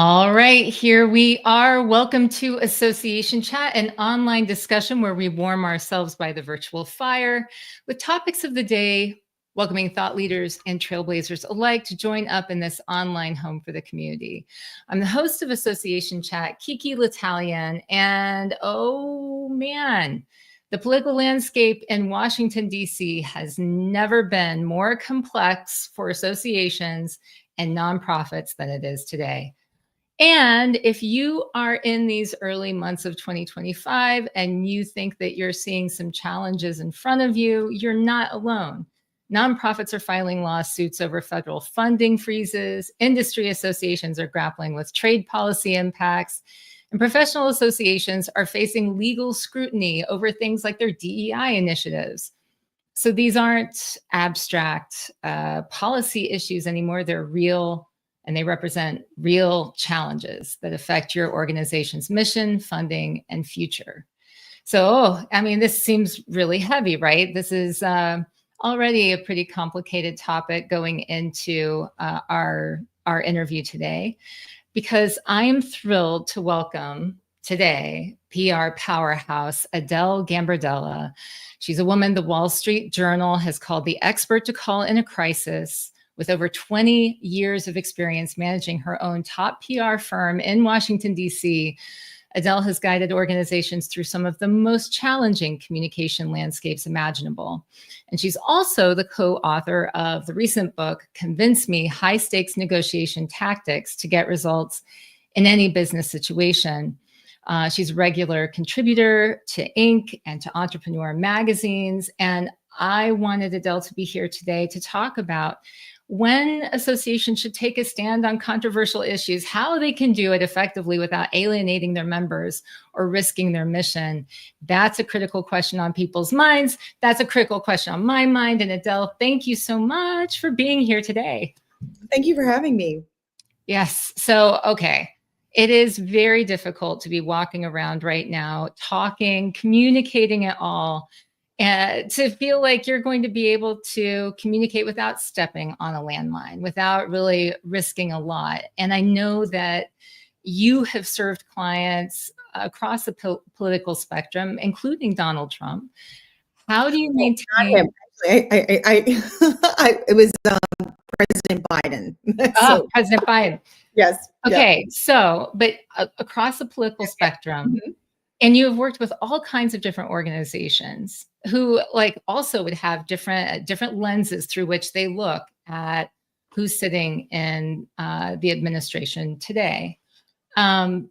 All right, here we are. Welcome to Association Chat, an online discussion where we warm ourselves by the virtual fire with topics of the day, welcoming thought leaders and trailblazers alike to join up in this online home for the community. I'm the host of Association Chat, KiKi L'Italien, and oh man, the political landscape in Washington, D.C. has never been more complex for associations and nonprofits than it is today. And if you are in these early months of 2025 and you think that you're seeing some challenges in front of you, you're not alone. Nonprofits are filing lawsuits over federal funding freezes, industry associations are grappling with trade policy impacts, and professional associations are facing legal scrutiny over things like their DEI initiatives. So these aren't abstract policy issues anymore, they're real and they represent real challenges that affect your organization's mission, funding, and future. So, this seems really heavy, right? This is already a pretty complicated topic going into our interview today, because I am thrilled to welcome today PR powerhouse Adele Gambardella. She's a woman the Wall Street Journal has called the expert to call in a crisis. With over 20 years of experience managing her own top PR firm in Washington, D.C., Adele has guided organizations through some of the most challenging communication landscapes imaginable. And she's also the co-author of the recent book, Convince Me: High-Stakes Negotiation Tactics to Get Results in Any Business Situation. She's a regular contributor to Inc. and to Entrepreneur magazines. And I wanted Adele to be here today to talk about when associations should take a stand on controversial issues, how they can do it effectively without alienating their members or risking their mission. That's a critical question on people's minds. That's a critical question on my mind. And Adele, thank you so much for being here today. Thank you for having me. Yes. So, okay. It is very difficult to be walking around right now, talking, communicating it all, to feel like you're going to be able to communicate without stepping on a landmine, without really risking a lot. And I know that you have served clients across the political spectrum, including Donald Trump. How do you maintain? Not him. It was President Biden. So, President Biden. Yes. Okay. Yeah. So, but across the political spectrum, and you have worked with all kinds of different organizations who also would have different lenses through which they look at who's sitting in the administration today. In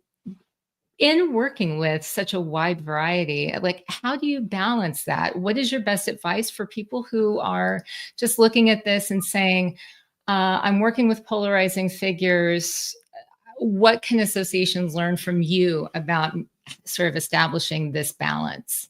working with such a wide variety, how do you balance that? What is your best advice for people who are just looking at this and saying, I'm working with polarizing figures. What can associations learn from you about sort of establishing this balance?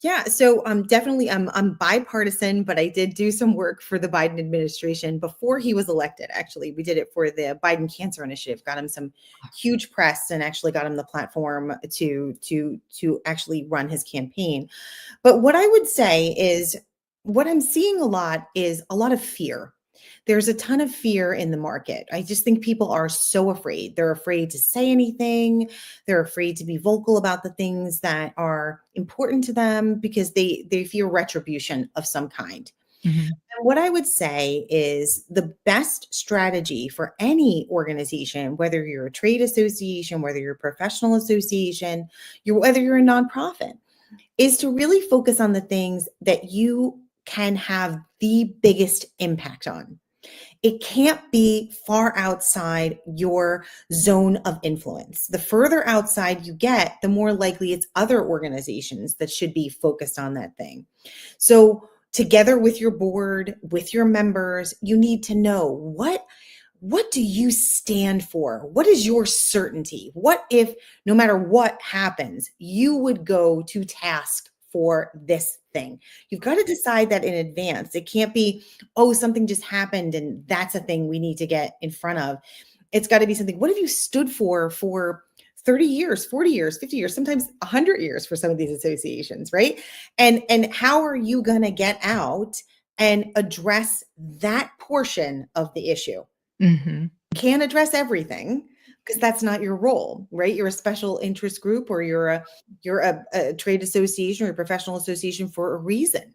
Yeah, so definitely I'm bipartisan, but I did do some work for the Biden administration before he was elected. Actually, we did it for the Biden Cancer Initiative, got him some huge press and actually got him the platform to actually run his campaign. But what I would say is what I'm seeing a lot is a lot of fear. There's a ton of fear in the market. I just think people are so afraid. They're afraid to say anything. They're afraid to be vocal about the things that are important to them because they fear retribution of some kind. Mm-hmm. And what I would say is the best strategy for any organization, whether you're a trade association, whether you're a professional association, whether you're a nonprofit, is to really focus on the things that you can have the biggest impact on. It can't be far outside your zone of influence. The further outside you get, the more likely it's other organizations that should be focused on that thing. So together with your board, with your members, you need to know what do you stand for? What is your certainty? What if, no matter what happens, you would go to task for this thing? You've got to decide that in advance. It can't be, oh, something just happened and that's a thing we need to get in front of. It's got to be something, what have you stood for 30 years, 40 years, 50 years, sometimes 100 years for some of these associations, right? And how are you going to get out and address that portion of the issue? Mm-hmm. Can't address everything, because that's not your role, right? You're a special interest group, or you're a trade association or a professional association for a reason.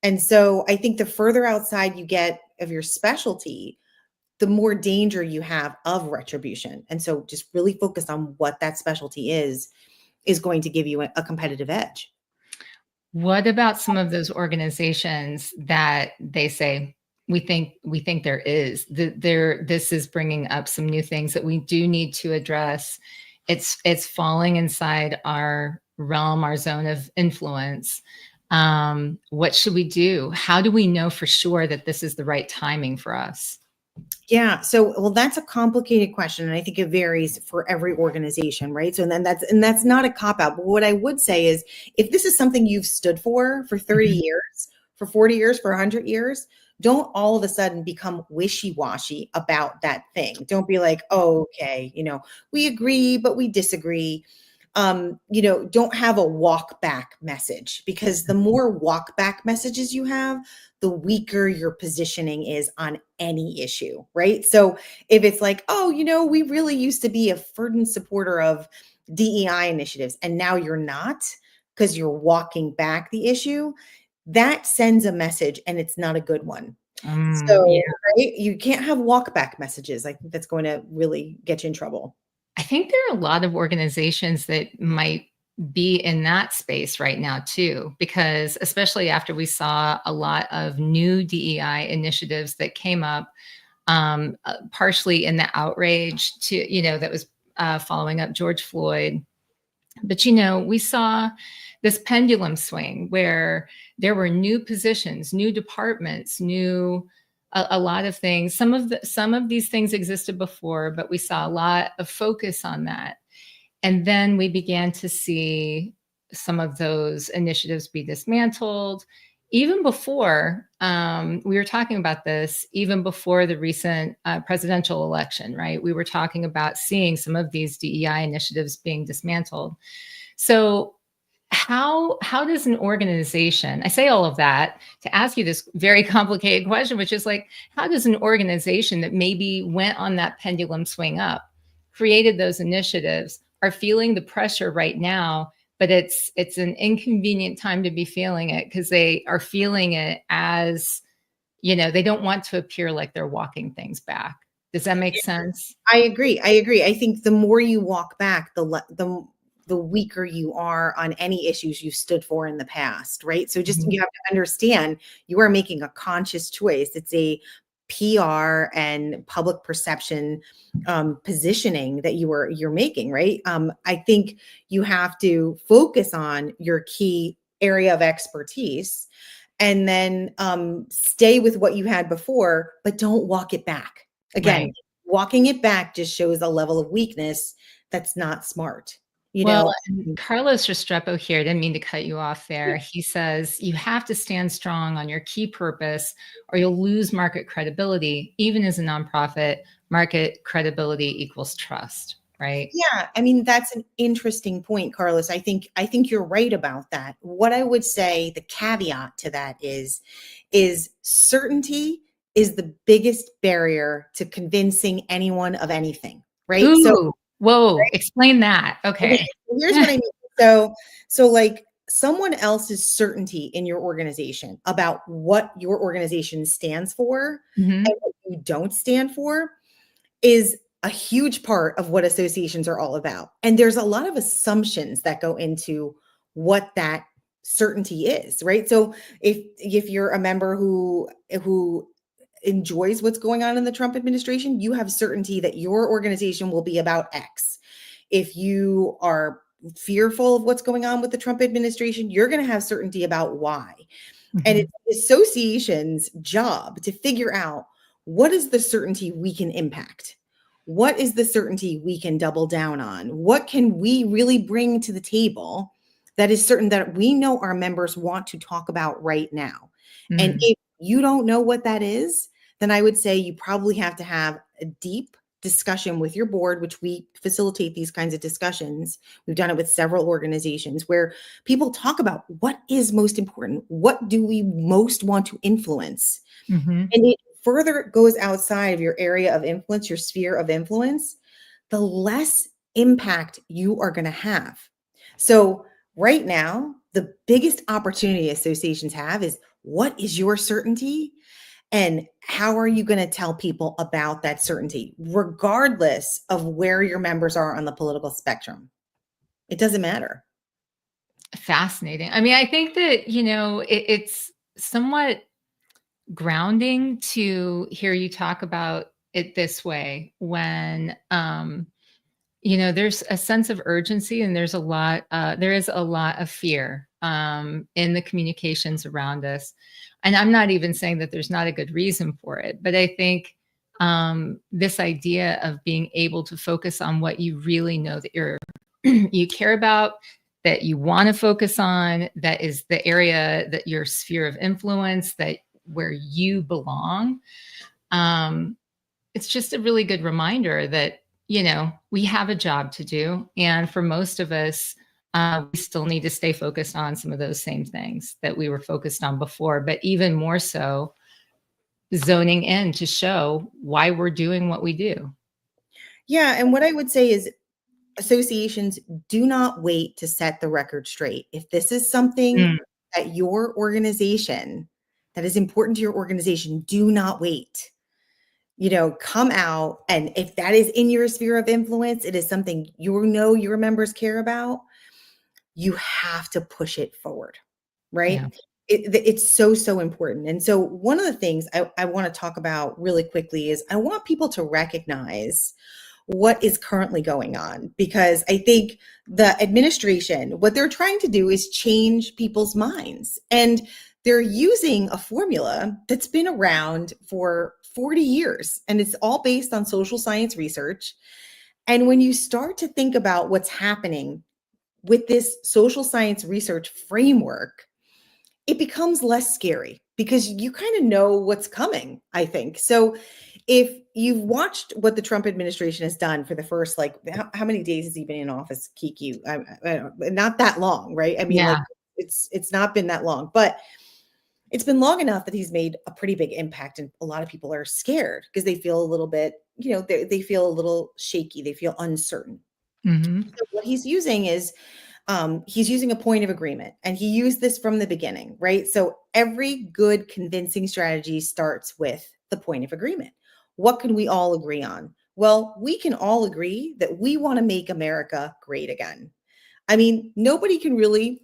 And so I think the further outside you get of your specialty, the more danger you have of retribution. And so just really focus on what that specialty is going to give you a competitive edge. What about some of those organizations that they say, we think there is there this is bringing up some new things that we do need to address. It's falling inside our realm, our zone of influence. What should we do? How do we know for sure that this is the right timing for us? Yeah. So, well, that's a complicated question. And I think it varies for every organization, right? So, and that's not a cop out. But what I would say is if this is something you've stood for 30 Mhm. years, for 40 years, for 100 years, don't all of a sudden become wishy-washy about that thing. Don't be like, oh, okay, we agree, but we disagree. Don't have a walk back message, because the more walk back messages you have, the weaker your positioning is on any issue, right? So if it's like, oh, we really used to be a fervent supporter of DEI initiatives, and now you're not because you're walking back the issue, that sends a message, and it's not a good one. Yeah. So, right, you can't have walk back messages. I think that's going to really get you in trouble. I think there are a lot of organizations that might be in that space right now too, because especially after we saw a lot of new DEI initiatives that came up, partially in the outrage that was following up George Floyd. But we saw this pendulum swing where there were new positions, new departments, new a lot of things. Some of these things existed before, but we saw a lot of focus on that. And then we began to see some of those initiatives be dismantled. Even before, we were talking about this, even before the recent presidential election, right? We were talking about seeing some of these DEI initiatives being dismantled. So how does an organization, I say all of that to ask you this very complicated question, which is like, how does an organization that maybe went on that pendulum swing up, created those initiatives, are feeling the pressure right now, but it's an inconvenient time to be feeling it because they are feeling it as, they don't want to appear like they're walking things back. Does that make sense? I agree. I agree. I think the more you walk back, the weaker you are on any issues you stood for in the past, right? So just Mhm. you have to understand you are making a conscious choice. It's a PR and public perception positioning that you're making, right? I think you have to focus on your key area of expertise, and then stay with what you had before, but don't walk it back. Again, Right. walking it back just shows a level of weakness that's not smart, you Well, know? and Carlos Restrepo here, I didn't mean to cut you off Yeah. there. He says you have to stand strong on your key purpose or you'll lose market credibility. Even as a nonprofit, market credibility equals trust, right? Yeah, I mean, that's an interesting point, Carlos. I think you're right about that. What I would say, the caveat to that is certainty is the biggest barrier to convincing anyone of anything, right? So, Ooh, whoa, explain that. okay, Okay. so here's what I mean. So like someone else's certainty in your organization about what your organization stands for Mhm. and what you don't stand for is a huge part of what associations are all about. And there's a lot of assumptions that go into what that certainty is, right? So if you're a member who enjoys what's going on in the Trump administration, you have certainty that your organization will be about X. If you are fearful of what's going on with the Trump administration, you're going to have certainty about Y. And Mhm. it's the association's job to figure out what is the certainty we can impact? What is the certainty we can double down on? What can we really bring to the table that is certain that we know our members want to talk about right now? And Mm. if you don't know what that is, then I would say you probably have to have a deep discussion with your board, which we facilitate these kinds of discussions. We've done it with several organizations where people talk about what is most important, what do we most want to influence, Mhm. and it further goes outside of your area of influence, your sphere of influence. the less impact you are going to have. So, right now, the biggest opportunity associations have is, what is your certainty? And how are you going to tell people about that certainty, regardless of where your members are on the political spectrum? It doesn't matter. Fascinating. I mean, I think that, it's somewhat grounding to hear you talk about it this way when, there's a sense of urgency and there is a lot of fear in the communications around us. And I'm not even saying that there's not a good reason for it, but I think this idea of being able to focus on what you really know that you care about, that you want to focus on, that is the area that your sphere of influence, that where you belong. It's just a really good reminder that, we have a job to do. And for most of us, we still need to stay focused on some of those same things that we were focused on before, but even more so, zoning in to show why we're doing what we do. Yeah. And what I would say is, associations, do not wait to set the record straight. If this is something Mm, that your organization, that is important to your organization, do not wait. Come out. And if that is in your sphere of influence, it is something your members care about, you have to push it forward, yeah. right? It's so, so important. And so one of the things I want to talk about really quickly is, I want people to recognize what is currently going on, because I think the administration, what they're trying to do is change people's minds. And they're using a formula that's been around for 40 years, and it's all based on social science research. And when you start to think about what's happening with this social science research framework, it becomes less scary because you kind of know what's coming, I think. So if you've watched what the Trump administration has done for the first, like, how many days has he been in office, KiKi? I don't, not that long, right? I mean, like, Yeah. it's not been that long, but it's been long enough that he's made a pretty big impact. And a lot of people are scared because they feel a little bit, they feel a little shaky. They feel uncertain. Hmm. So what he's using a point of agreement, and he used this from the beginning, right? So every good convincing strategy starts with the point of agreement. What can we all agree on? Well, we can all agree that we want to make America great again. I mean, nobody can really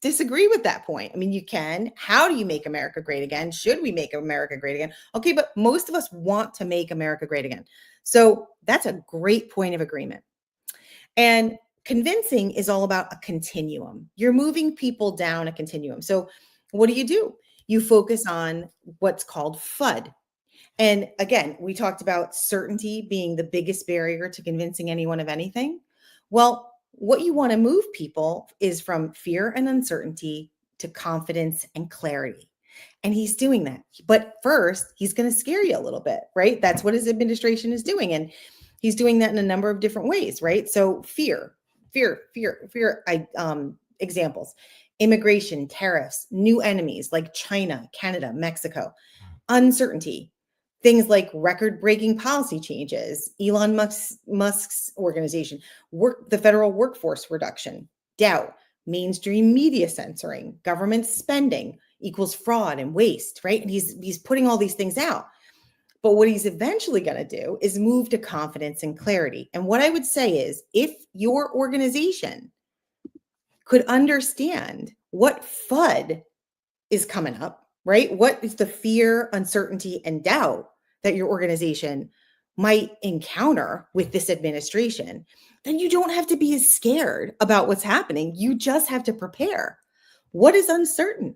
disagree with that point. I mean, you can. How do you make America great again? Should we make America great again? Okay, but most of us want to make America great again. So that's a great point of agreement. And convincing is all about a continuum. You're moving people down a continuum. So what do? You focus on what's called FUD. And again, we talked about certainty being the biggest barrier to convincing anyone of anything. Well, what you want to move people is from fear and uncertainty to confidence and clarity. And he's doing that. But first, he's going to scare you a little bit, right? That's what his administration is doing. And he's doing that in a number of different ways, right? So fear. Examples: immigration, tariffs, new enemies like China, Canada, Mexico. Uncertainty: things like record-breaking policy changes, Elon Musk's organization, the federal workforce reduction. Doubt: mainstream media censoring, government spending equals fraud and waste, right? And he's putting all these things out. But what he's eventually going to do is move to confidence and clarity. And what I would say is, if your organization could understand what FUD is coming up, right? What is the fear, uncertainty, and doubt that your organization might encounter with this administration, then you don't have to be as scared about what's happening. You just have to prepare. What is uncertain?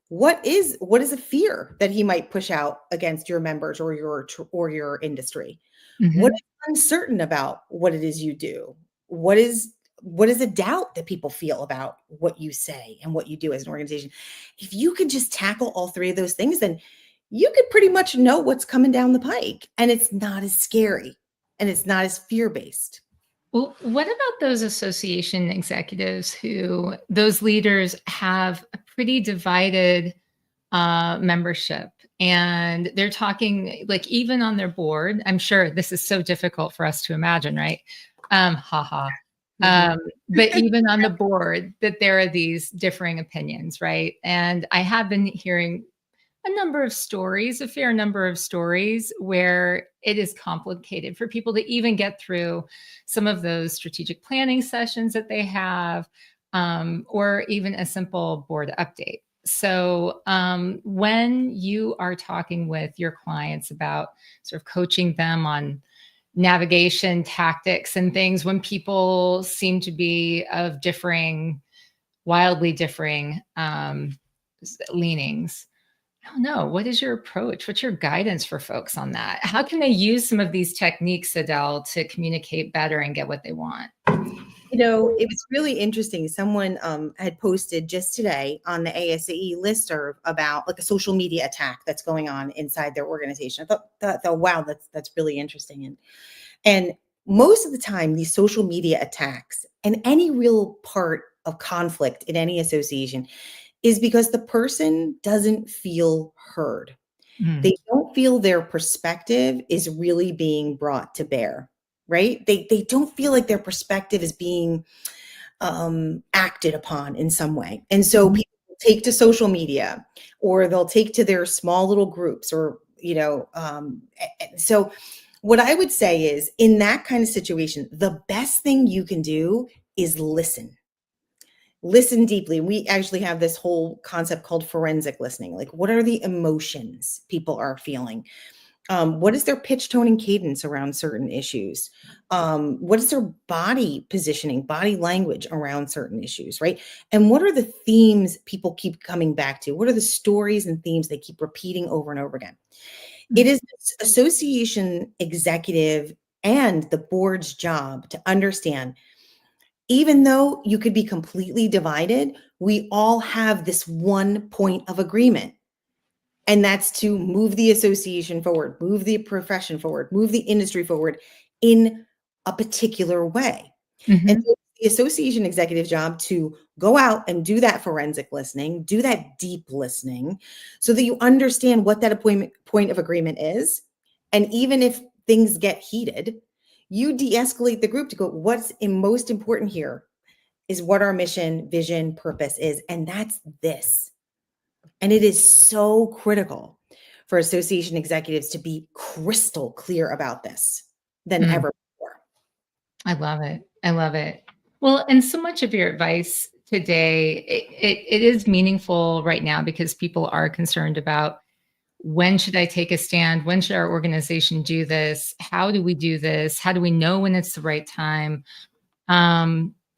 What is a fear that he might push out against your members or your industry? What Hmm. is uncertain about what it is you do? What is a doubt that people feel about what you say and what you do as an organization? If you could just tackle all three of those things, then you could pretty much know what's coming down the pike, and it's not as scary and it's not as fear-based. Well, what about those association executives those leaders have a pretty divided membership, and they're talking, like, even on their board. I'm sure this is so difficult for us to imagine, right? Haha. Mhm. But even on the board, that there are these differing opinions, right? And I have been hearing a number of stories, a fair number of stories, where it is complicated for people to even get through some of those strategic planning sessions that they have, or even a simple board update. So, when you are talking with your clients about sort of coaching them on navigation tactics and things, when people seem to be of differing, wildly differing leanings, I don't know. What is your approach? What's your guidance for folks on that? How can they use some of these techniques, Adele, to communicate better and get what they want? It was really interesting. Someone had posted just today on the ASAE listserv about like a social media attack that's going on inside their organization. I thought, wow, that's really interesting. And most of the time, these social media attacks and any real part of conflict in any association is because the person doesn't feel heard. Mm, They don't feel their perspective is really being brought to bear, right? They don't feel like their perspective is being acted upon in some way. And so mhm, people will take to social media, or they'll take to their small little groups, or, so what I would say is, in that kind of situation, the best thing you can do is listen. Listen deeply. We actually have this whole concept called forensic listening. Like, what are the emotions people are feeling? What is their pitch, tone, and cadence around certain issues? What is their body positioning, body language around certain issues, right? And what are the themes people keep coming back to? What are the stories and themes they keep repeating over and over again? It mm, is this association executive and the board's job to understand, even though you could be completely divided, we all have this one point of agreement. And that's to move the association forward, move the profession forward, move the industry forward in a particular way. And mhm. so the association executive job to go out and do that forensic listening, do that deep listening, so that you understand what that point of agreement is. And even if things get heated, you de-escalate the group to go, what's most important here is what our mission, vision, purpose is. And that's this. And it is so critical for association executives to be crystal clear about this than Mm, ever before. I love it. I love it. Well, and so much of your advice today, it is meaningful right now because people are concerned about, when should I take a stand? When should our organization do this? How do we do this? How do we know when it's the right time?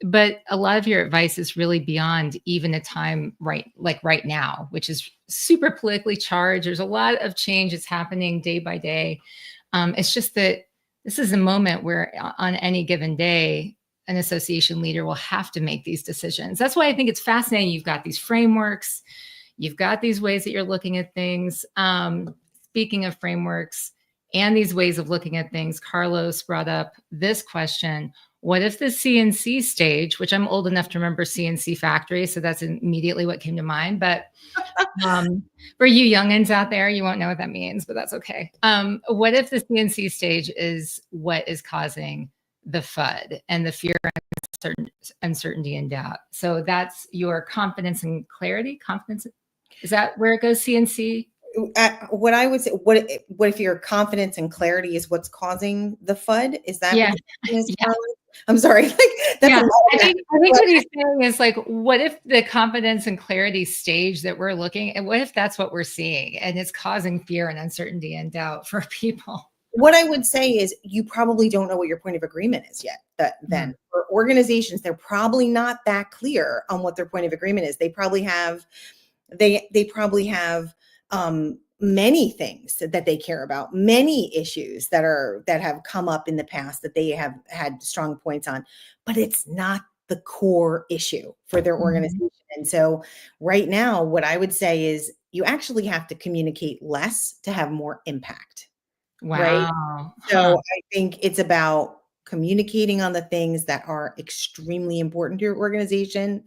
But a lot of your advice is really beyond even a time, right, like right now, which is super politically charged. There's a lot of change that's happening day by day. It's just that this is a moment where on any given day, an association leader will have to make these decisions. That's why I think it's fascinating. You've got these frameworks, you've got these ways that you're looking at things. Speaking of frameworks and these ways of looking at things, Carlos brought up this question: what if the CNC stage, which I'm old enough to remember CNC factory, so that's immediately what came to mind. But for you youngins out there, you won't know what that means, but that's okay. What if the CNC stage is what is causing the FUD and the fear, uncertainty, and doubt? So that's your confidence and clarity. Confidence, is that where it goes? CNC. What I would say, what if your confidence and clarity is what's causing the FUD? Is that what Yeah, the question is, yeah. Carlos? I'm sorry, like that's a Yeah, lot I of that. think I think what he's saying is, like, what if the confidence and clarity stage that we're looking at, what if that's what we're seeing and it's causing fear and uncertainty and doubt for people? What I would say is, you probably don't know what your point of agreement is yet. That Mhm, then for organizations, they're probably not that clear on what their point of agreement is. They probably have many things that they care about, many issues that have come up in the past that they have had strong points on, but it's not the core issue for their mhm. organization. And so right now, what I would say is, you actually have to communicate less to have more impact, right? Wow. Huh. So I think it's about communicating on the things that are extremely important to your organization,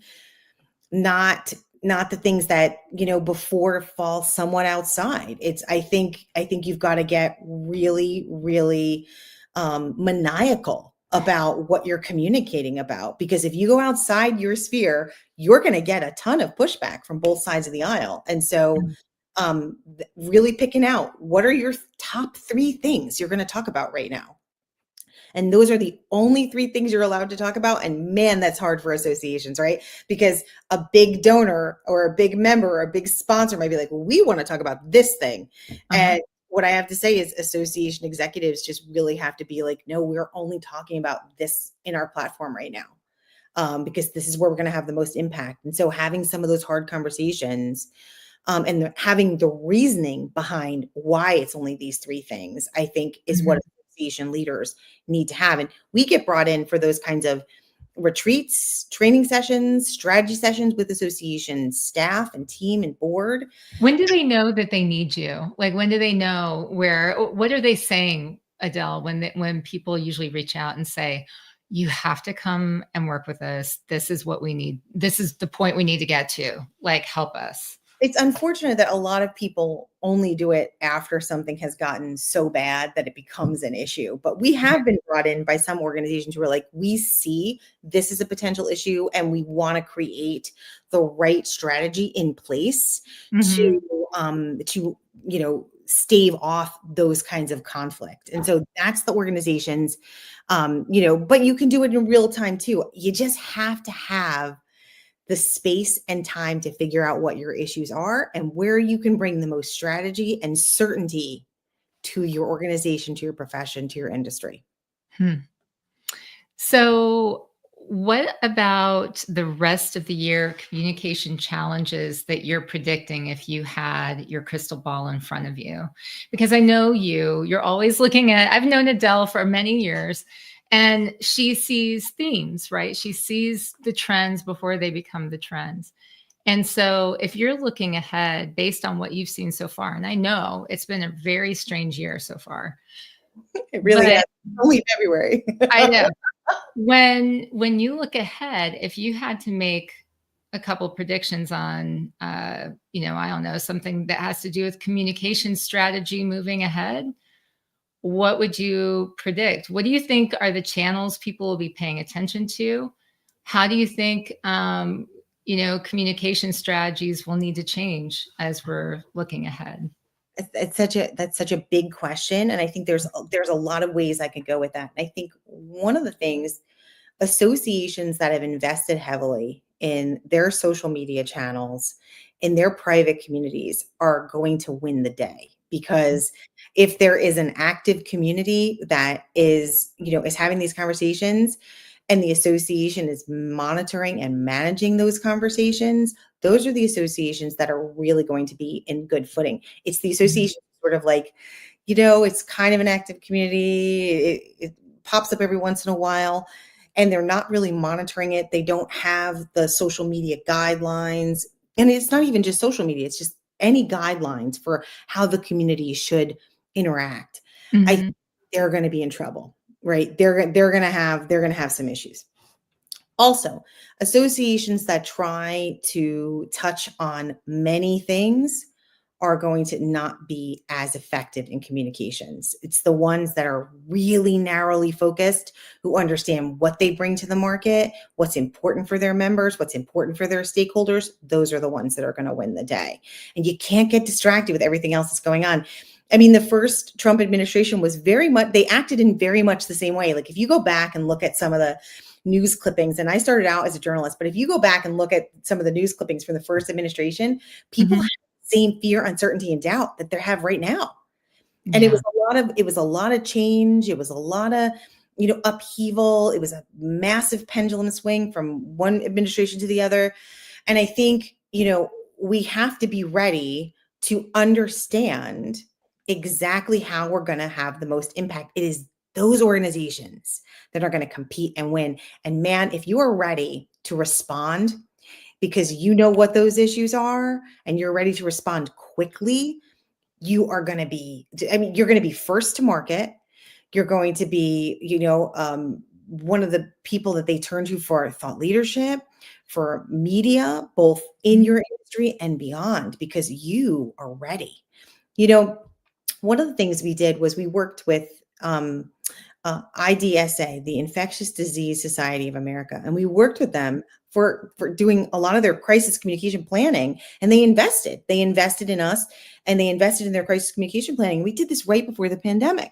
not not the things that, before fall somewhat outside. I think you've got to get really, really maniacal about what you're communicating about, because if you go outside your sphere, you're going to get a ton of pushback from both sides of the aisle. And so really picking out what are your top 3 things you're going to talk about right now. And those are the only 3 things you're allowed to talk about. And man, that's hard for associations, right? Because a big donor or a big member or a big sponsor might be like, well, we want to talk about this thing. And what I have to say is association executives just really have to be like, no, we're only talking about this in our platform right now, because this is where we're going to have the most impact. And so having some of those hard conversations, and having the reasoning behind why it's only these 3 things, I think is what association leaders need to have. And we get brought in for those kinds of retreats, training sessions, strategy sessions with association staff and team and board. When do they know that they need you? Like, when do they know what are they saying, Adele, when people usually reach out and say, you have to come and work with us. This is what we need. This is the point we need to get to. Like, help us. It's unfortunate that a lot of people only do it after something has gotten so bad that it becomes an issue. But we have been brought in by some organizations who are like, we see this is a potential issue and we want to create the right strategy in place to stave off those kinds of conflict. And so that's the organizations, but you can do it in real time too. You just have to have the space and time to figure out what your issues are and where you can bring the most strategy and certainty to your organization, to your profession, to your industry. So what about the rest of the year communication challenges that you're predicting if you had your crystal ball in front of you? Because I know you're always looking at, I've known Adele for many years, and she sees themes, right? She sees the trends before they become the trends. And so if you're looking ahead based on what you've seen so far, and I know it's been a very strange year so far. It really is. Only February. I know. When you look ahead, if you had to make a couple predictions on, I don't know, something that has to do with communication strategy moving ahead, what would you predict? What do you think are the channels people will be paying attention to? How do you think, communication strategies will need to change as we're looking ahead? That's such a big question. And I think there's a lot of ways I could go with that. And I think one of the things, associations that have invested heavily in their social media channels, in their private communities, are going to win the day. Because if there is an active community that is having these conversations, and the association is monitoring and managing those conversations, those are the associations that are really going to be in good footing. It's the association sort of like, it's kind of an active community. It pops up every once in a while, and they're not really monitoring it. They don't have the social media guidelines. And it's not even just social media. It's just any guidelines for how the community should interact. I think they're going to be in trouble, right? They're going to have some issues. Also, associations that try to touch on many things are going to not be as effective in communications. It's the ones that are really narrowly focused, who understand what they bring to the market, what's important for their members, what's important for their stakeholders. Those are the ones that are going to win the day. And you can't get distracted with everything else that's going on. I mean, the first Trump administration was they acted in very much the same way. Like, if you go back and look at some of the news clippings, and I started out as a journalist, but if you go back and look at some of the news clippings from the first administration, people have the same fear, uncertainty, and doubt that they have right now. And it was a lot of change. It was a lot of, upheaval. It was a massive pendulum swing from one administration to the other. And I think, we have to be ready to understand exactly how we're going to have the most impact. It is those organizations that are going to compete and win. And man, if you are ready to respond because you know what those issues are and you're ready to respond quickly, you're going to be first to market. You're going to be, one of the people that they turn to for thought leadership, for media, both in your industry and beyond, because you are ready. You know, one of the things we did was we worked with IDSA, the Infectious Disease Society of America, and we worked with them for doing a lot of their crisis communication planning. And they invested in us, and they invested in their crisis communication planning. We did this right before the pandemic,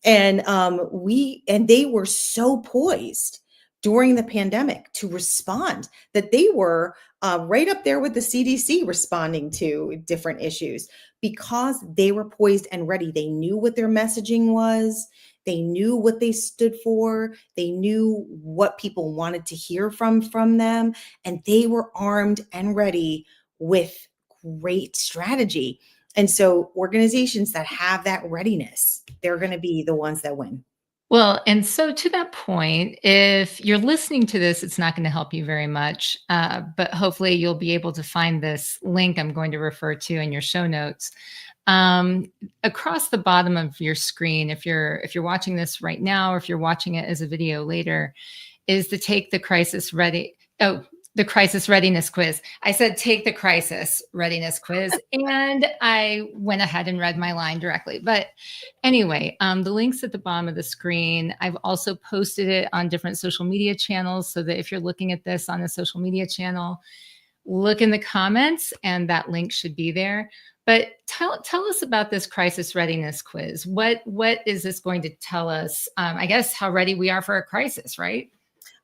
and they were so poised during the pandemic to respond that they were right up there with the CDC responding to different issues because they were poised and ready. They knew what their messaging was. They knew what they stood for. They knew what people wanted to hear from them, and they were armed and ready with great strategy. And so organizations that have that readiness, they're going to be the ones that win. Well, and so to that point, if you're listening to this, it's not going to help you very much, but hopefully you'll be able to find this link I'm going to refer to in your show notes. Across the bottom of your screen, if you're watching this right now, or if you're watching it as a video later, is to take the crisis readiness quiz. I said, take the crisis readiness quiz. And I went ahead and read my line directly. But anyway, the link's at the bottom of the screen. I've also posted it on different social media channels so that if you're looking at this on a social media channel, look in the comments and that link should be there. But tell us about this crisis readiness quiz. What is this going to tell us? I guess how ready we are for a crisis, right?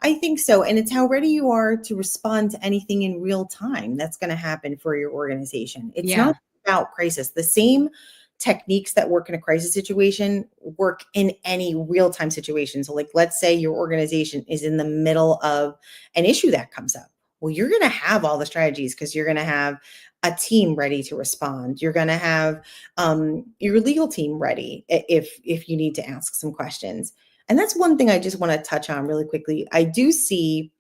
I think so. And it's how ready you are to respond to anything in real time that's going to happen for your organization. It's not about crisis. The same techniques that work in a crisis situation work in any real-time situation. So like, let's say your organization is in the middle of an issue that comes up. Well, you're going to have all the strategies because you're going to have a team ready to respond. You're going to have your legal team ready if you need to ask some questions. And that's one thing I just want to touch on really quickly. I do see,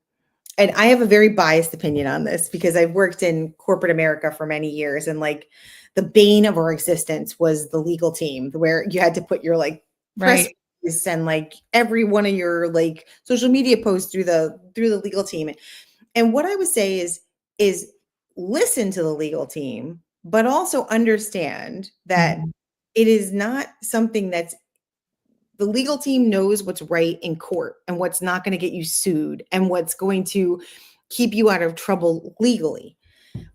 and I have a very biased opinion on this because I've worked in corporate America for many years, and like the bane of our existence was the legal team, where you had to put your like press release and like every one of your like social media posts through the legal team. And what I would say is listen to the legal team, but also understand that it is not something that's, the legal team knows what's right in court and what's not going to get you sued and what's going to keep you out of trouble legally.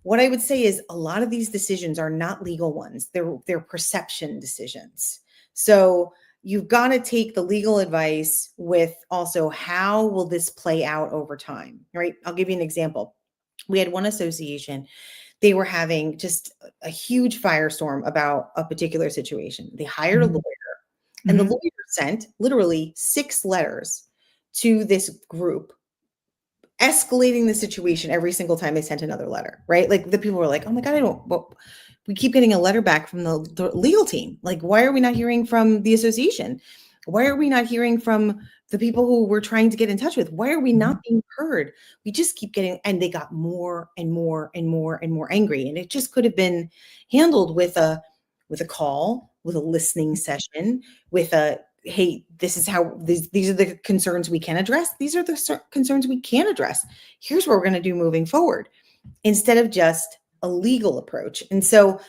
What I would say is a lot of these decisions are not legal ones. They're perception decisions. So you've got to take the legal advice with also how will this play out over time, right? I'll give you an example. We had one association. They were having just a huge firestorm about a particular situation. They hired a lawyer. And the lawyer sent literally 6 letters to this group, escalating the situation every single time they sent another letter, right? Like the people were like, oh my God, we keep getting a letter back from the legal team. Like, why are we not hearing from the association? Why are we not hearing from the people who we're trying to get in touch with? Why are we not being heard? We just keep getting, and they got more and more and more and more angry. And it just could have been handled with a call, with a listening session, with a, hey, this is how, these are the concerns we can address. These are the concerns we can address. Here's what we're going to do moving forward, instead of just a legal approach. And so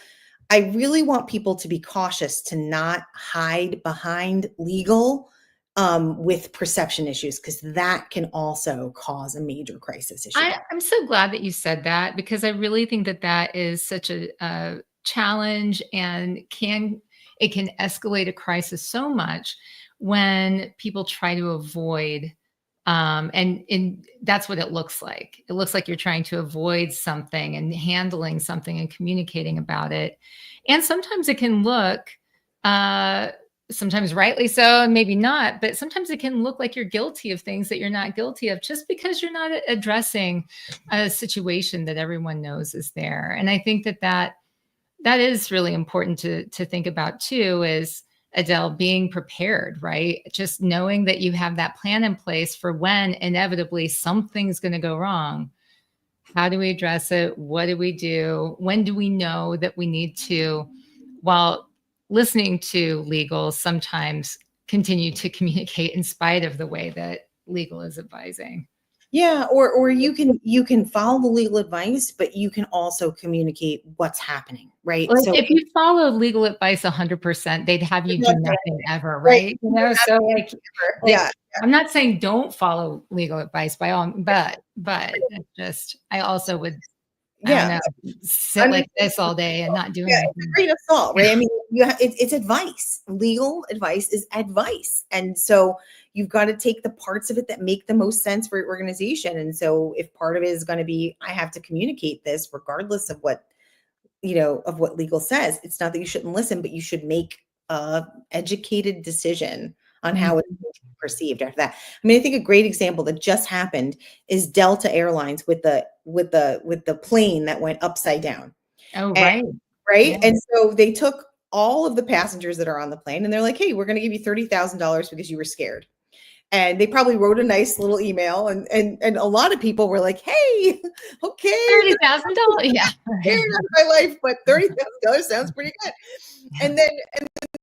I really want people to be cautious to not hide behind legal with perception issues, because that can also cause a major crisis issue. I'm so glad that you said that, because I really think that that is such a challenge, and it can escalate a crisis so much when people try to avoid, and that's what it looks like. It looks like you're trying to avoid something and handling something and communicating about it. And sometimes it can look, sometimes rightly so, and maybe not, but sometimes it can look like you're guilty of things that you're not guilty of, just because you're not addressing a situation that everyone knows is there. And I think that is really important to think about too, is, Adele, being prepared, right? Just knowing that you have that plan in place for when inevitably something's going to go wrong. How do we address it? What do we do? When do we know that we need to, while listening to legal, sometimes continue to communicate in spite of the way that legal is advising. Yeah, or you can follow the legal advice, but you can also communicate what's happening, right? Like So if you followed legal advice 100%, they'd have you do nothing ever, right, right? You know, so like yeah, I'm not saying don't follow legal advice by all, but it's just I also would, I don't yeah. know, sit like this all day and not do Yeah, it's a anything. grain of salt, right? I mean, it's advice. Legal advice is advice. And so you've got to take the parts of it that make the most sense for your organization. And so if part of it is going to be, I have to communicate this regardless of what, of what legal says, it's not that you shouldn't listen, but you should make a educated decision on how it's Mhm. perceived after that. I mean, I think a great example that just happened is Delta Airlines with the plane that went upside down. Oh, right. Right? Yeah. And so they took all of the passengers that are on the plane and they're like, "Hey, we're going to give you $30,000 because you were scared." And they probably wrote a nice little email and a lot of people were like, "Hey, okay, $30,000. Yeah. scared Right. out of my life, but $30,000 sounds pretty good." And then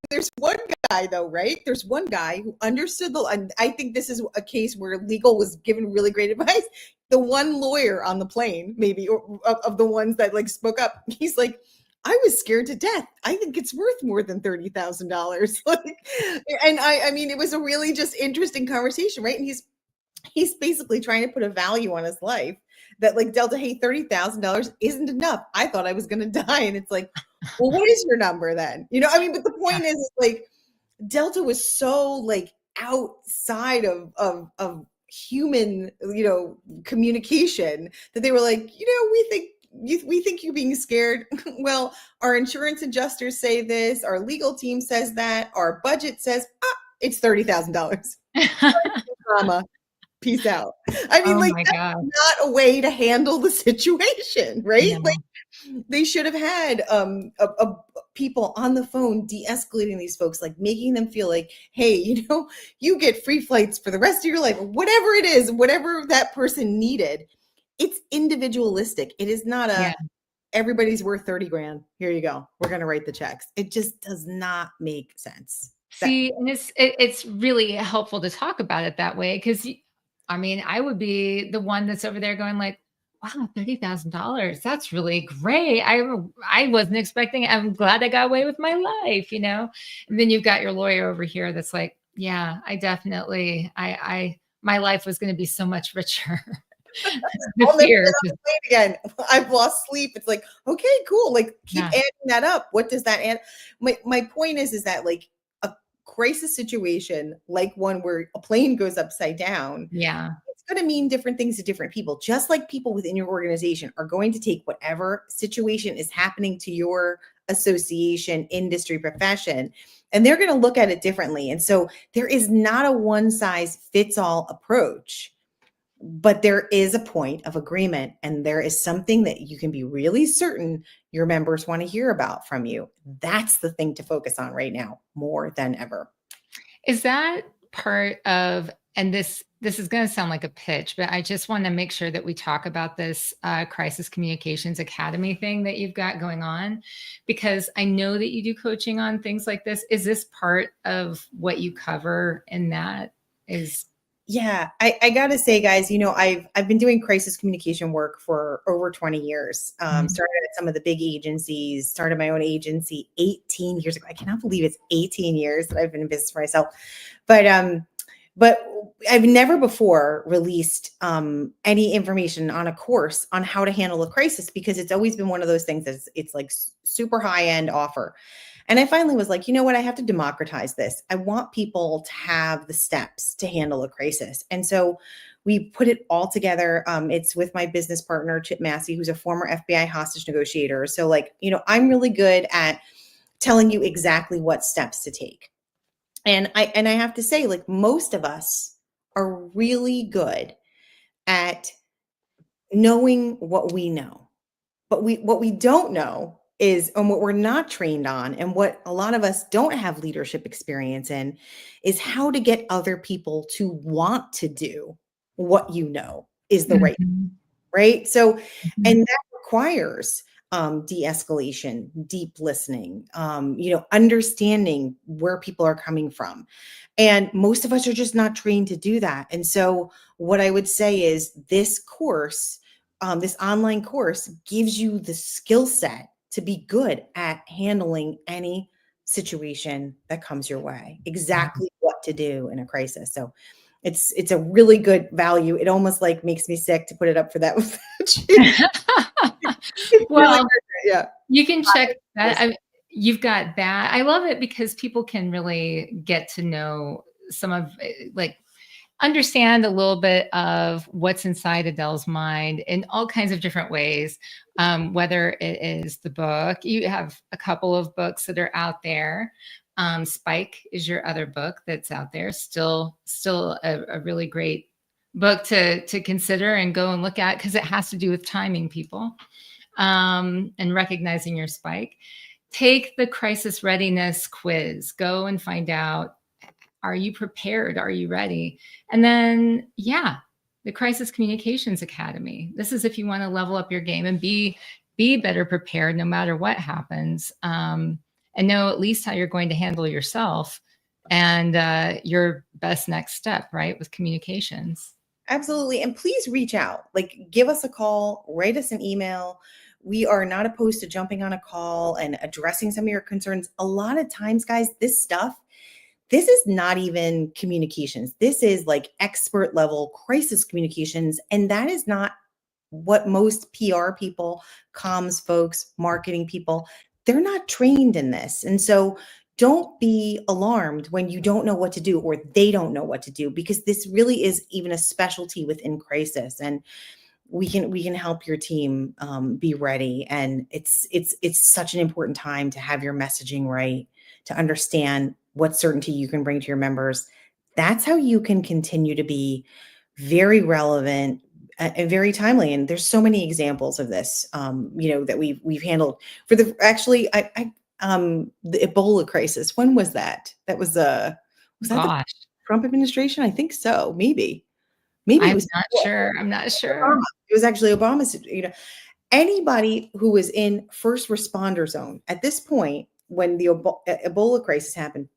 there's one guy though, right? There's one guy who understood and I think this is a case where legal was given really great advice. The one lawyer on the plane, maybe, or of the ones that like spoke up, he's like, "I was scared to death. I think it's worth more than $30,000." Like, and I mean, it was a really just interesting conversation, right? And he's basically trying to put a value on his life that like Delta, hey, $30,000 isn't enough. I thought I was going to die. And it's like, well, what is your number then? I mean, but the point is like Delta was so like outside of human, communication that they were like, we think you're being scared. Well, our insurance adjusters say this, our legal team says that, our budget says, it's $30,000. Drama. Peace out. I mean, Oh like, my that's God. not a way to handle the situation, right? No. Like, they should have had people on the phone de-escalating these folks, like making them feel like, hey, you get free flights for the rest of your life, or whatever it is, whatever that person needed. It's individualistic. It is not Yeah. everybody's worth 30 grand. Here you go. We're going to write the checks. It just does not make sense. See, and it's really helpful to talk about it that way because I mean, I would be the one that's over there going like, "Wow, $30,000. That's really great. I wasn't expecting it. I'm glad I got away with my life, you know." And then you've got your lawyer over here that's like, "Yeah, I definitely, I my life was going to be so much richer." The I'll never get fear, on the plane again. I've lost sleep. It's like, okay, cool. Like keep yeah, adding that up. What does that add? My point is that like a crisis situation, like one where a plane goes upside down, yeah, it's going to mean different things to different people. Just like people within your organization are going to take whatever situation is happening to your association, industry, profession, and they're going to look at it differently. And so there is not a one size fits all approach, but there is a point of agreement and there is something that you can be really certain your members want to hear about from you. That's the thing to focus on right now more than ever. Is that part of, and this is going to sound like a pitch, but I just want to make sure that we talk about this Crisis Communications Academy thing that you've got going on, because I know that you do coaching on things like this. Is this part of what you cover in that? Yeah, I gotta say, guys, I've been doing crisis communication work for over 20 years. Mhm. Started at some of the big agencies, started my own agency 18 years ago. I cannot believe it's 18 years that I've been in business for myself. But I've never before released any information on a course on how to handle a crisis because it's always been one of those things that's it's like super high end offer. And I finally was like, you know what? I have to democratize this. I want people to have the steps to handle a crisis. And so we put it all together. It's with my business partner, Chip Massey, who's a former FBI hostage negotiator. So like, I'm really good at telling you exactly what steps to take. And I have to say, like, most of us are really good at knowing what we know. But what we don't know is, and what we're not trained on, and what a lot of us don't have leadership experience in, is how to get other people to want to do what you know is the Mhm. right. So, Mhm. and that requires de-escalation, deep listening, understanding where people are coming from. And most of us are just not trained to do that. And so what I would say is this course, this online course gives you the skill set to be good at handling any situation that comes your way, exactly what to do in a crisis. So it's a really good value. It almost like makes me sick to put it up for that. It's really Well, good. Yeah. you can check that. You've got that. I love it because people can really get to know some of like understand a little bit of what's inside Adele's mind in all kinds of different ways. Whether it is the book, you have a couple of books that are out there. Spike is your other book that's out there. Still a really great book to consider and go and look at because it has to do with timing people and recognizing your spike. Take the crisis readiness quiz. Go and find out, are you prepared? Are you ready? And then, yeah, the Crisis Communications Academy. This is if you want to level up your game and be better prepared no matter what happens, and know at least how you're going to handle yourself and your best next step, right, with communications. Absolutely. And please reach out, like give us a call, write us an email. We are not opposed to jumping on a call and addressing some of your concerns. A lot of times, guys, this is not even communications. This is like expert level crisis communications. And that is not what most PR people, comms folks, marketing people, they're not trained in this. And so don't be alarmed when you don't know what to do or they don't know what to do, because this really is even a specialty within crisis. And we can help your team be ready. And it's such an important time to have your messaging right, to understand what certainty you can bring to your members. That's how you can continue to be very relevant and very timely. And there's so many examples of this, that we've handled for the actually the Ebola crisis. When was that? Was that the Gosh, Trump administration? I think so. Maybe it I'm was not sure. I'm not sure. Obama. It was actually Obama's, anybody who was in first responder zone at this point when the Ebola crisis happened,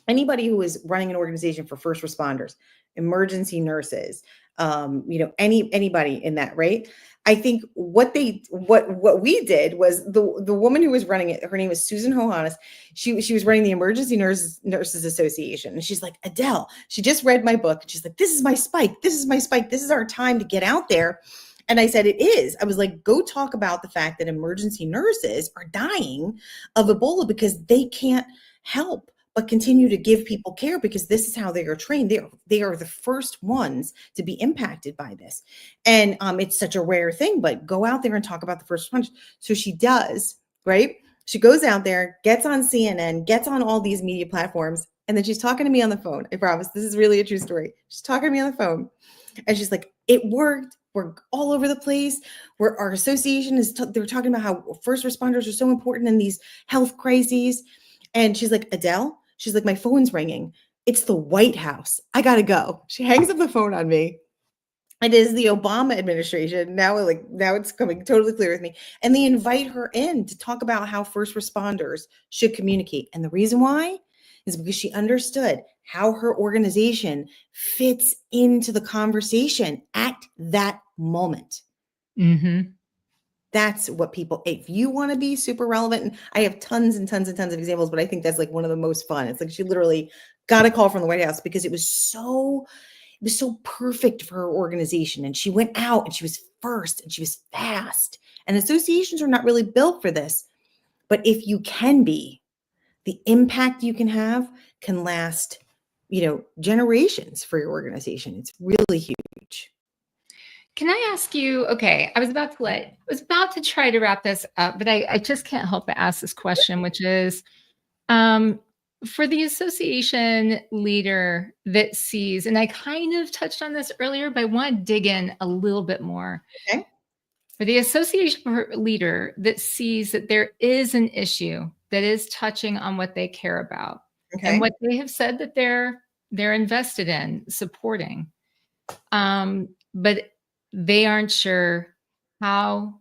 anybody who was running an organization for first responders, emergency nurses, anybody in that, right? I think what we did was the woman who was running it, her name was Susan Johannes. She was running the Emergency Nurses Association, and she's like, Adele, she just read my book, and she's like, this is my spike, this is my spike, this is our time to get out there. And I said, it is. I was like, go talk about the fact that emergency nurses are dying of Ebola because they can't help but continue to give people care, because this is how they are trained. They are the first ones to be impacted by this. And it's such a rare thing, but go out there and talk about the first one. So she does, right? She goes out there, gets on CNN, gets on all these media platforms, and then she's talking to me on the phone. I promise, this is really a true story. She's talking to me on the phone, and she's like, it worked. We're all over the place. Where our association is, they were talking about how first responders are so important in these health crises. And she's like, Adele, she's like, my phone's ringing. It's the White House. I gotta go. She hangs up the phone on me. It is the Obama administration. Now it's coming totally clear with me. And they invite her in to talk about how first responders should communicate. And the reason why is because she understood how her organization fits into the conversation at that moment. Mm-hmm. That's what people, if you want to be super relevant, and I have tons and tons and tons of examples, but I think that's like one of the most fun. It's like she literally got a call from the White House because it was so perfect for her organization. And she went out and she was first and she was fast. And associations are not really built for this. But if you can be, the impact you can have can last, generations for your organization. It's really huge. Can I ask you? Okay, I was about to try to wrap this up, but I just can't help but ask this question, which is, um, for the association leader that sees, and I kind of touched on this earlier, but I want to dig in a little bit more. Okay. For the association leader that sees that there is an issue that is touching on what they care about and Okay. what they have said that they're invested in supporting, but they aren't sure how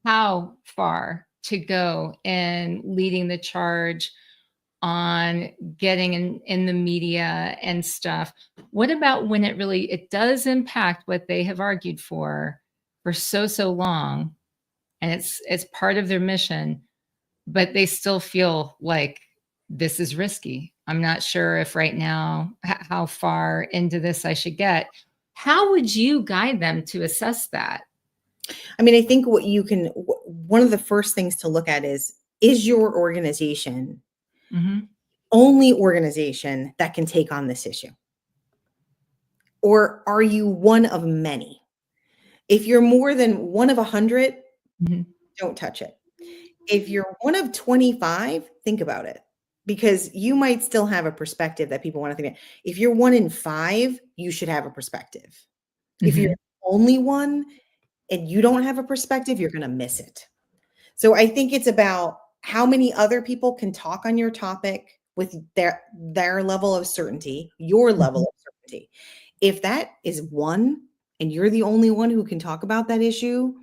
how far to go in leading the charge on getting in the media and stuff. What about when it does impact what they have argued for so long, and it's part of their mission, but they still feel like this is risky. I'm not sure if right now how far into this I should get. How would you guide them to assess that? I mean, I think one of the first things to look at is your organization Mm-hmm. only organization that can take on this issue? Or are you one of many? If you're more than one of 100, Mm-hmm. don't touch it. If you're one of 25, think about it, because you might still have a perspective that people want to think about. If you're one in 5, you should have a perspective. If you're Mm-hmm. only one and you don't have a perspective, you're going to miss it. So I think it's about how many other people can talk on your topic with their level of certainty, your level of certainty. If that is one and you're the only one who can talk about that issue,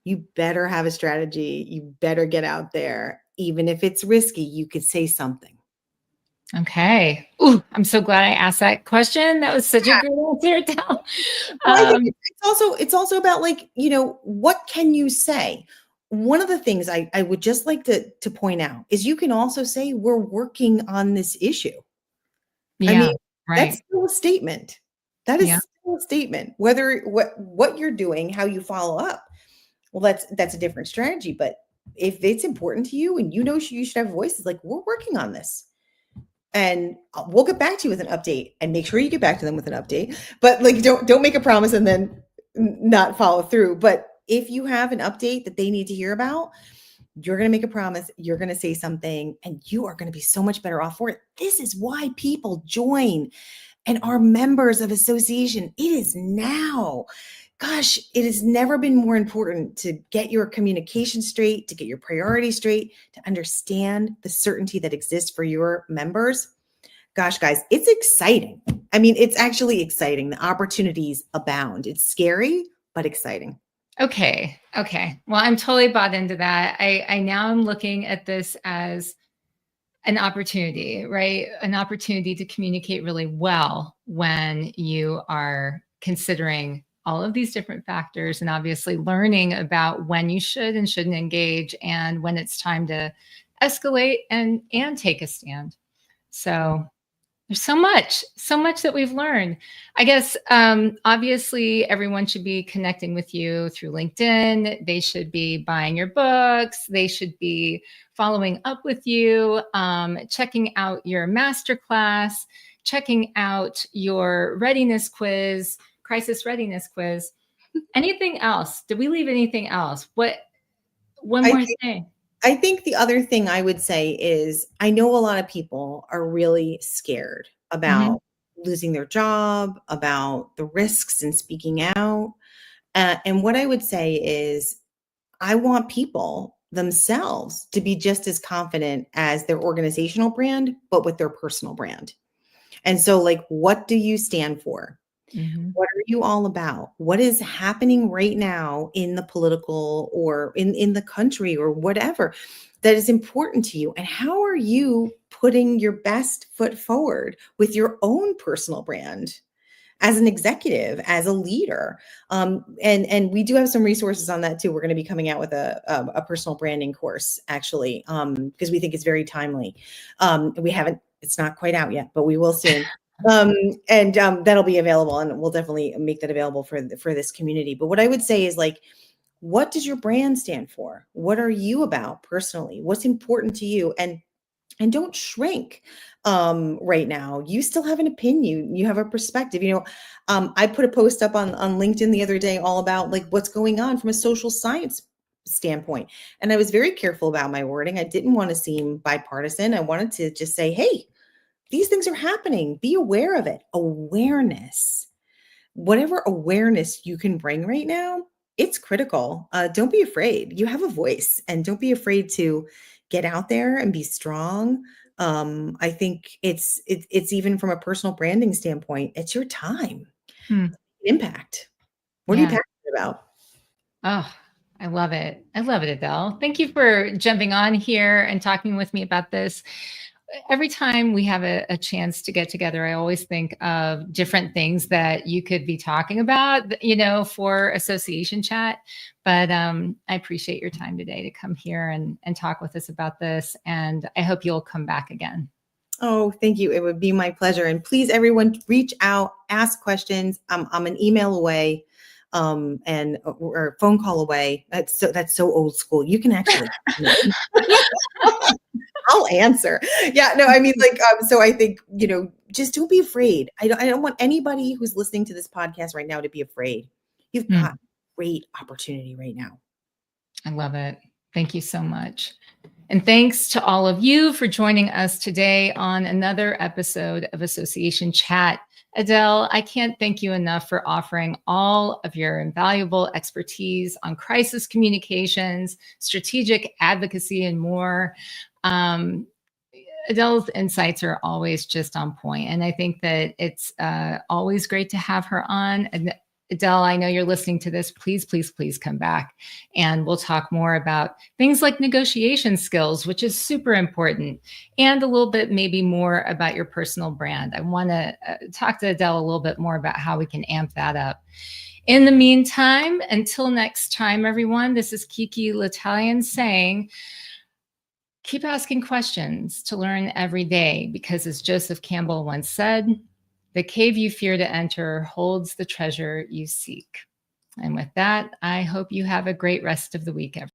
you better have a strategy. You better get out there. Even if it's risky, you could say something. Okay. Ooh, I'm so glad I asked that question. That was such a great answer, Del. Well, I think it's also about, like, what can you say? One of the things I would just like to point out is you can also say we're working on this issue. I Yeah, mean, that's right. still a statement. That Yeah. is still a statement. Whether what you're doing, how you follow up, well, that's a different strategy. But if it's important to you and you should have a voice, it's like, we're working on this. And we'll get back to you with an update, and make sure you get back to them with an update. But, like, don't make a promise and then not follow through. But if you have an update that they need to hear about, you're going to make a promise, you're going to say something, and you are going to be so much better off for it. This is why people join and are members of association. It is now. Gosh, it has never been more important to get your communication straight, to get your priorities straight, to understand the certainty that exists for your members. Gosh, guys, it's exciting. I mean, it's actually exciting. The opportunities abound. It's scary, but exciting. Okay. Okay. Well, I'm totally bought into that. I now am looking at this as an opportunity, right? An opportunity to communicate really well when you are considering all of these different factors, and obviously learning about when you should and shouldn't engage, and when it's time to escalate and take a stand. So there's so much that we've learned. I guess obviously everyone should be connecting with you through LinkedIn. They should be buying your books. They should be following up with you, checking out your masterclass, checking out your readiness quiz, crisis readiness quiz. Anything else? Did we leave anything else? One I more think thing. I think the other thing I would say is, I know a lot of people are really scared Mhm. about losing their job, about the risks in speaking out. And what I would say is, I want people themselves to be just as confident as their organizational brand, but with their personal brand. And so, like, what do you stand for? Mhm. What are you all about? What is happening right now in the political, or in the country, or whatever, that is important to you? And how are you putting your best foot forward with your own personal brand as an executive, as a leader? And we do have some resources on that too. We're going to be coming out with a personal branding course, actually, because we think it's very timely. It's not quite out yet, but we will soon. And that'll be available, and we'll definitely make that available for this community. But what I would say is, like, what does your brand stand for? What are you about personally? What's important to you? And don't shrink. Right now, you still have an opinion, you have a perspective. I put a post up on LinkedIn the other day all about, like, what's going on from a social science standpoint. And I was very careful about my wording. I didn't want to seem bipartisan. I wanted to just say, hey, these things are happening. Be aware of it. Awareness. Whatever awareness you can bring right now, it's critical. Don't be afraid. You have a voice, and don't be afraid to get out there and be strong. I think it's even from a personal branding standpoint, it's your time. Hmm. Impact. What are you Yeah. passionate about? Oh, I love it. I love it, Adele. Thank you for jumping on here and talking with me about this. Every time we have a chance to get together, I always think of different things that you could be talking about, for association chat. But I appreciate your time today to come here and talk with us about this. And I hope you'll come back again. Oh, thank you. It would be my pleasure. And please, everyone, reach out, ask questions. I'm an email away, and or a phone call away. That's so old school. You can actually. I'll answer. Yeah, no, I mean, like, so I think, just don't be afraid. I don't want anybody who's listening to this podcast right now to be afraid. You've got great opportunity right now. I love it. Thank you so much. And thanks to all of you for joining us today on another episode of Association Chat. Adele, I can't thank you enough for offering all of your invaluable expertise on crisis communications, strategic advocacy, and more. Adele's insights are always just on point, and I think that it's always great to have her on. And Adele, I know you're listening to this. Please, please, please come back, and we'll talk more about things like negotiation skills, which is super important, and a little bit maybe more about your personal brand. I want to talk to Adele a little bit more about how we can amp that up. In the meantime, until next time, everyone, this is KiKi L'Italien saying, keep asking questions to learn every day, because as Joseph Campbell once said, the cave you fear to enter holds the treasure you seek. And with that, I hope you have a great rest of the week, everyone.